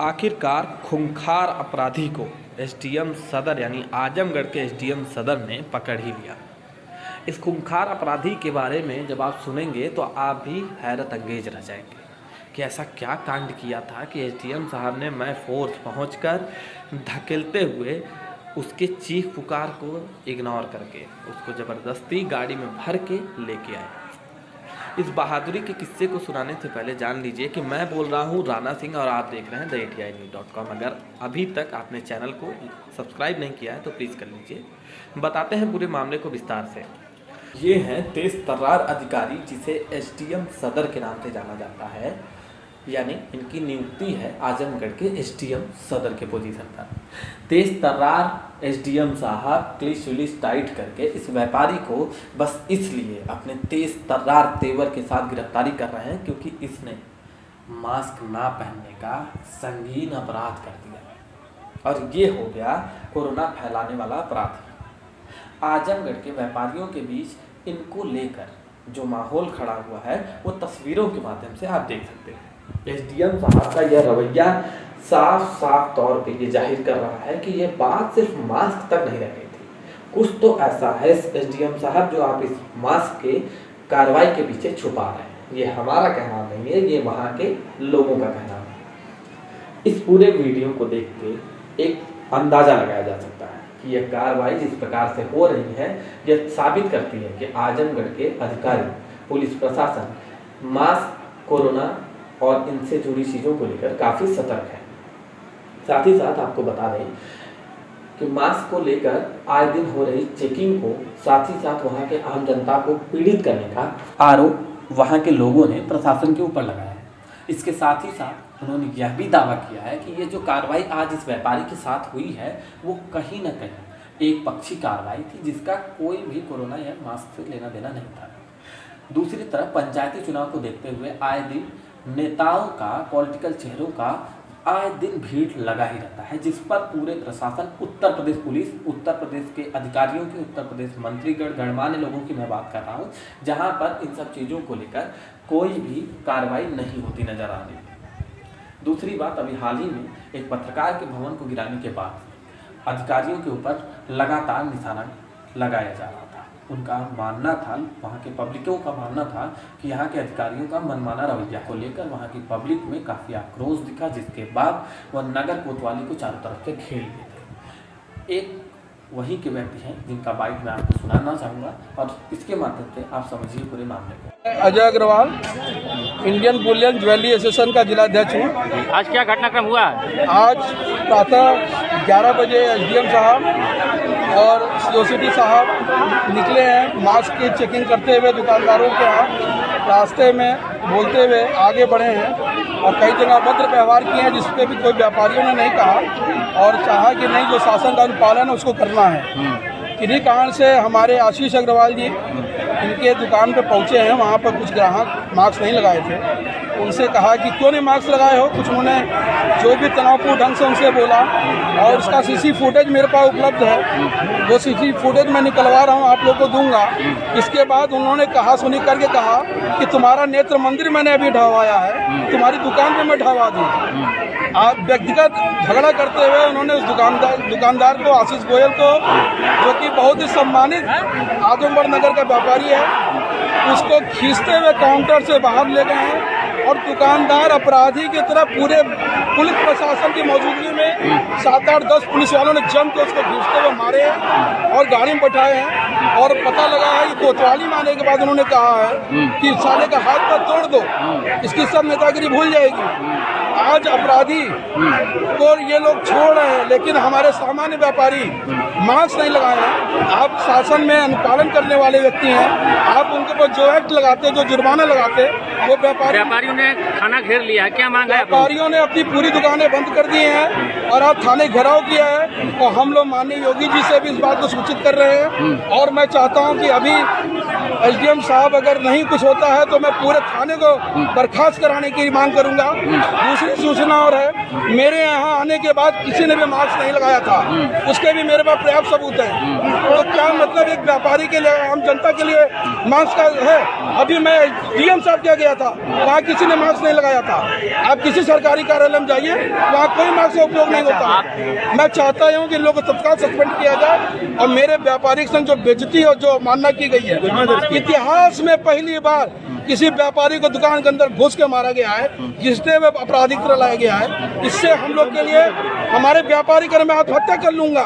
आखिरकार खूंखार अपराधी को एसडीएम सदर यानी आजमगढ़ के एसडीएम सदर ने पकड़ ही लिया। इस खूंखार अपराधी के बारे में जब आप सुनेंगे तो आप भी हैरत अंगेज रह जाएंगे कि ऐसा क्या कांड किया था कि एसडीएम साहब ने मैं फोर्स पहुंचकर धकेलते हुए उसके चीख पुकार को इग्नोर करके उसको ज़बरदस्ती गाड़ी में भर के लेके आए। इस बहादुरी के किस्से को सुनाने से पहले जान लीजिए कि मैं बोल रहा हूँ राणा सिंह और आप देख रहे हैं theatinews.com। अगर अभी तक आपने चैनल को सब्सक्राइब नहीं किया है तो प्लीज़ कर लीजिए। बताते हैं पूरे मामले को विस्तार से। ये हैं तेज तर्रार अधिकारी जिसे एसडीएम सदर के नाम से जाना जाता है, यानी इनकी नियुक्ति है आजमगढ़ के एसडीएम सदर के पोजीशन पर। तेज तर्रार एसडीएम साहब क्लिच विलिच टाइट करके इस व्यापारी को बस इसलिए अपने तेज तर्रार तेवर के साथ गिरफ्तारी कर रहे हैं क्योंकि इसने मास्क ना पहनने का संगीन अपराध कर दिया और ये हो गया कोरोना फैलाने वाला अपराध। आजमगढ़ के व्यापारियों के बीच इनको लेकर जो माहौल खड़ा हुआ है वो तस्वीरों के माध्यम से आप देख सकते हैं। एसडीएम साहब का यह रवैया साफ तौर पे ये जाहिर कर रहा है कि ये बात सिर्फ मास्क तक नहीं रह गई थी, कुछ तो ऐसा है एसडीएम साहब जो आप इस मास्क के कार्रवाई के पीछे छुपा रहे हैं। ये हमारा कहना नहीं है, ये वहाँ के लोगों का कहना है। इस पूरे वीडियो को देख के एक अंदाजा लगाया जा सकता है कि यह कार्रवाई जिस प्रकार से हो रही है यह साबित करती है कि आजमगढ़ के अधिकारी, पुलिस प्रशासन मास्क, कोरोना और इनसे जुड़ी चीज़ों को लेकर काफ़ी सतर्क है। साथ ही साथ आपको बता दें कि मास्क को लेकर आए दिन हो रही चेकिंग को, साथ ही साथ वहाँ के आम जनता को पीड़ित करने का आरोप वहाँ के लोगों ने प्रशासन के ऊपर लगाया है। इसके साथ ही साथ उन्होंने यह भी दावा किया है कि ये जो कार्रवाई आज इस व्यापारी के साथ हुई है वो कहीं न कहीं एक पक्षी कार्रवाई थी जिसका कोई भी कोरोना या मास्क से लेना देना नहीं था। दूसरी तरफ पंचायती चुनाव को देखते हुए आए दिन नेताओं का, पॉलिटिकल चेहरों का आए दिन भीड़ लगा ही रहता है, जिस पर पूरे प्रशासन, उत्तर प्रदेश पुलिस, उत्तर प्रदेश के अधिकारियों की, उत्तर प्रदेश मंत्रीगण, गणमान्य लोगों की मैं बात कर रहा हूँ, जहाँ पर इन सब चीज़ों को लेकर कोई भी कार्रवाई नहीं होती नजर आ रही। दूसरी बात, अभी हाल ही में एक पत्रकार के भवन को गिराने के बाद अधिकारियों के ऊपर लगातार निशाना लगाया जा रहा था। उनका मानना था, वहाँ के पब्लिकों का मानना था कि यहाँ के अधिकारियों का मनमाना रवैया को लेकर वहाँ की पब्लिक में काफ़ी आक्रोश दिखा, जिसके बाद वह नगर कोतवाली को चारों तरफ से घेर लिए थे। एक वही के व्यक्ति हैं जिनका बाइट मैं आपको सुनाना चाहूँगा और इसके माध्यम से आप समझिए पूरे मामले को। Ajay Agarwal, Indian bullion jewellery association का जिलाध्यक्ष हूँ। आज क्या घटनाक्रम हुआ? आज प्रातः 11 बजे एसडीएम साहब और सीओसीटी साहब निकले हैं मास्क की चेकिंग करते हुए दुकानदारों के यहाँ। रास्ते में बोलते हुए आगे बढ़े हैं और कई जगह अभद्र व्यवहार किए हैं, जिसपे भी कोई व्यापारियों ने नहीं कहा और चाहा कि नहीं, जो शासन का अनुपालन है उसको करना है। किन्हीं कारण से हमारे आशीष अग्रवाल जी इनके दुकान पे पहुंचे हैं। वहाँ पर कुछ ग्राहक मास्क नहीं लगाए थे, उनसे कहा कि क्यों नहीं मास्क लगाए हो। कुछ उन्होंने जो भी तनावपूर्ण ढंग से उनसे बोला और उसका सीसी फुटेज मेरे पास उपलब्ध है, वो सीसी फुटेज मैं निकलवा रहा हूँ, आप लोग को दूंगा। इसके बाद उन्होंने कहा, सुनी करके कहा कि तुम्हारा नेत्र मंदिर मैंने अभी ढहवाया है, तुम्हारी दुकान पे मैं ढहवा दूँ। आप व्यक्तिगत झगड़ा करते हुए उन्होंने उस दुकानदार को, आशीष गोयल को, जो कि बहुत ही सम्मानित आजमगढ़ नगर का व्यापारी है, उसको खींचते हुए काउंटर से बाहर ले गए हैं और दुकानदार अपराधी की तरह पूरे पुलिस प्रशासन की मौजूदगी में 7-8-10 पुलिस वालों ने जम के उसको खींचते हुए मारे हैं और गाड़ी में बैठाए हैं। और पता लगा है कि कोतवाली मारने के बाद उन्होंने कहा है कि साले का हाथ पर तोड़ दो, इसकी सब नेतागिरी भूल जाएगी। आज अपराधी को ये लोग छोड़ रहे हैं, लेकिन हमारे सामान्य व्यापारी मास्क नहीं लगाए हैं। आप शासन में अनुपालन करने वाले व्यक्ति हैं, आप उनके ऊपर जो एक्ट लगाते, जो जुर्माना लगाते, वो व्यापारियों ने खाना घेर लिया है। क्या मांग है? व्यापारियों ने अपनी पूरी दुकानें बंद कर दी हैं और आप थाने घेराव किया है और हम लोग माननीय योगी जी से भी इस बात को सूचित कर रहे हैं। और मैं चाहता हूं कि अभी एसडीएम साहब अगर नहीं कुछ होता है तो मैं पूरे थाने को बर्खास्त कराने की मांग करूंगा। दूसरी सूचना और है, मेरे यहाँ आने के बाद किसी ने भी मास्क नहीं लगाया था, उसके भी मेरे पास पर्याप्त सबूत है। तो क्या मतलब एक व्यापारी के लिए, आम जनता के लिए मास्क का है? अभी मैं डीएम साहब क्या गया था, वहाँ किसी ने मास्क नहीं लगाया था। आप किसी सरकारी कार्यालय में जाइए, वहाँ कोई मास्क का उपयोग नहीं होता। मैं चाहता हूँ कि लोगों को तत्काल सस्पेंड किया जाए और मेरे व्यापारिक संघ जो बेइज्जती और जो मानना की गई है, इतिहास में पहली बार किसी व्यापारी को दुकान के अंदर घुस के मारा गया है, जिसने में आपराधिक तरह लाया गया है। इससे हम लोग के लिए, हमारे व्यापारी कर मैं आत्महत्या कर लूंगा।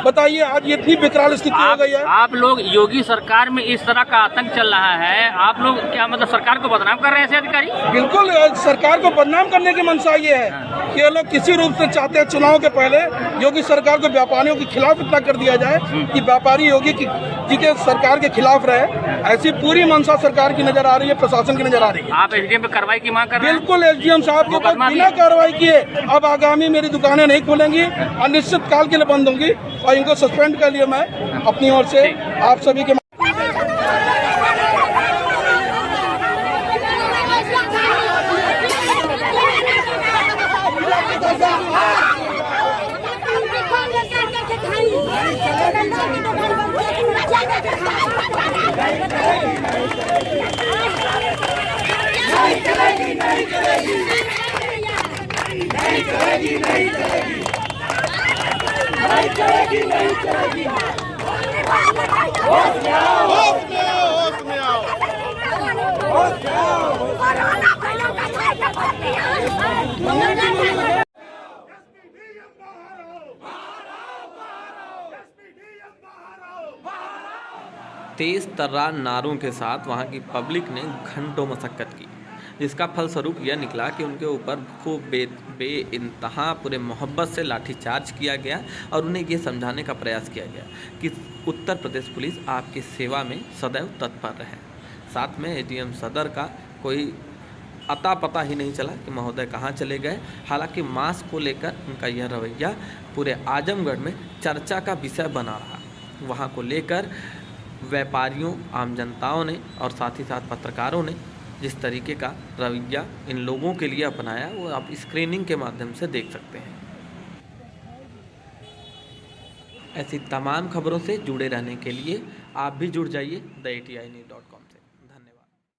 बताइए, आज इतनी विकराल स्थिति हो गई है। आप लोग योगी सरकार में इस तरह का आतंक चल रहा है, आप लोग क्या मतलब सरकार को बदनाम कर रहे हैं ऐसे अधिकारी? बिल्कुल, सरकार को बदनाम करने की मंशा ये है कि ये लोग किसी रूप से चाहते हैं चुनाव के पहले योगी सरकार को व्यापारियों के खिलाफ इतना कर दिया जाए कि व्यापारी योगी जी के सरकार के खिलाफ रहे। ऐसी पूरी मंशा सरकार की नजर आ रही है, प्रशासन की नजर आ रही है। आप एसडीएम पे कार्रवाई की मांग कर रहे हैं? बिल्कुल, एसडीएम साहब के ऊपर बिना कार्रवाई किए अब आगामी मेरी दुकानें नहीं खुलेंगी, अनिश्चित काल के लिए बंद होंगी और इनको सस्पेंड कर लिए मैं अपनी ओर से आप सभी के। तेज तर्रार नारों के साथ वहाँ की पब्लिक ने घंटों मशक्कत की, जिसका फलस्वरूप यह निकला कि उनके ऊपर खूब बेइंतहा पूरे मोहब्बत से लाठीचार्ज किया गया और उन्हें ये समझाने का प्रयास किया गया कि उत्तर प्रदेश पुलिस आपकी सेवा में सदैव तत्पर रहे। साथ में एसडीएम सदर का कोई अता पता ही नहीं चला कि महोदय कहाँ चले गए। हालांकि मास्क को लेकर उनका यह रवैया पूरे आजमगढ़ में चर्चा का विषय बना रहा। वहाँ को लेकर व्यापारियों, आम जनताओं ने और साथ ही साथ पत्रकारों ने जिस तरीके का रवैया इन लोगों के लिए अपनाया, वो आप स्क्रीनिंग के माध्यम से देख सकते हैं। ऐसी तमाम खबरों से जुड़े रहने के लिए आप भी जुड़ जाइए theatinews.com से।